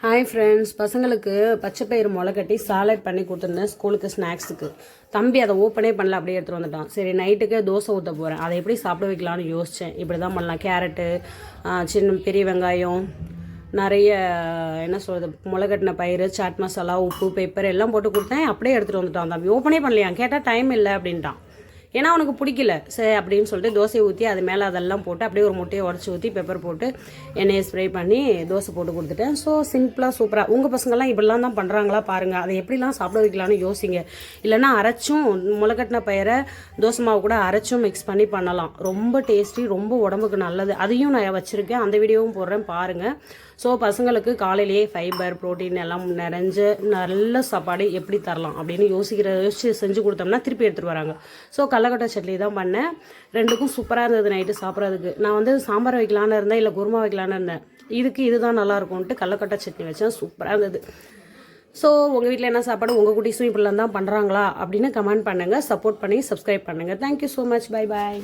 Hi friends, பசங்களுக்கு பச்சை பயிறு முளை கட்டி சாலட் பண்ணி கொடுத்துருந்தேன் ஸ்கூலுக்கு ஸ்நாக்ஸுக்கு. தம்பி அதை ஓப்பனே பண்ணல, அப்படியே எடுத்துகிட்டு வந்துட்டான். சரி, நைட்டுக்கு தோசை ஊற்ற போகிறேன். அதை எப்படி சாப்பிட வைக்கலான்னு யோசித்தேன். இப்படி தான் பண்ணலாம். கேரட்டு, சின்ன பெரிய வெங்காயம், நிறைய என்ன சொல்கிறது, முளை கட்டின பயிறு, சாட் மசாலா, உப்பு, பெப்பர் எல்லாம் போட்டு கொடுத்தேன். அப்படியே எடுத்துகிட்டு வந்துட்டான் தம்பி. ஓப்பனே பண்ணலையா, கேட்டால் டைம் இல்லை அப்படின்ட்டான். ஏன்னா அவனுக்கு பிடிக்கல. சரி அப்படின்னு சொல்லிட்டு தோசையை ஊற்றி அது மேலே அதெல்லாம் போட்டு அப்படியே ஒரு முட்டையை உடச்சி ஊற்றி பெப்பர் போட்டு எண்ணெயை ஸ்ப்ரே பண்ணி தோசை போட்டு கொடுத்துட்டேன். ஸோ சிம்பிளாக சூப்பராக. உங்கள் பசங்கள்லாம் இப்படிலாம் தான் பண்ணுறாங்களா பாருங்கள். அதை எப்படிலாம் சாப்பிட வைக்கலான்னு யோசிங்க. இல்லைனா அரைச்சும் முளைக்கட்டின பயிரை தோசை மாவு கூட அரைச்சும் மிக்ஸ் பண்ணி பண்ணலாம். ரொம்ப டேஸ்டி, ரொம்ப உடம்புக்கு நல்லது. அதையும் நான் வச்சுருக்கேன், அந்த வீடியோவும் போடுறேன் பாருங்கள். ஸோ பசங்களுக்கு காலையிலேயே ஃபைபர், ப்ரோட்டீன் எல்லாம் நிறைஞ்ச நல்ல சாப்பாடு எப்படி தரலாம் அப்படின்னு யோசிச்சு செஞ்சு கொடுத்தோம்னா திருப்பி எடுத்துகிட்டு வராங்க. ஸோ கடலக்கொட்டை சட்னி தான் பண்ணேன். ரெண்டுக்கும் சூப்பராக இருந்தது நைட்டு சாப்பிட்றதுக்கு. நான் வந்து சாம்பார் வைக்கலான்னு இருந்தேன், இல்லை குருமா வைக்கலான்னு இருந்தேன். இதுதான் நல்லாயிருக்கும்ன்ட்டு கடலக்கொட்டை சட்னி வச்சேன். சூப்பராக இருந்தது. ஸோ உங்கள் வீட்டில் என்ன சாப்பாடு, உங்கள் குட்டீஸும் இப்படிலாம் தான் பண்ணுறாங்களா அப்படின்னு கமெண்ட் பண்ணுங்கள். சப்போர்ட் பண்ணி சப்ஸ்கிரைப் பண்ணுங்கள். Thank you so much. Bye bye.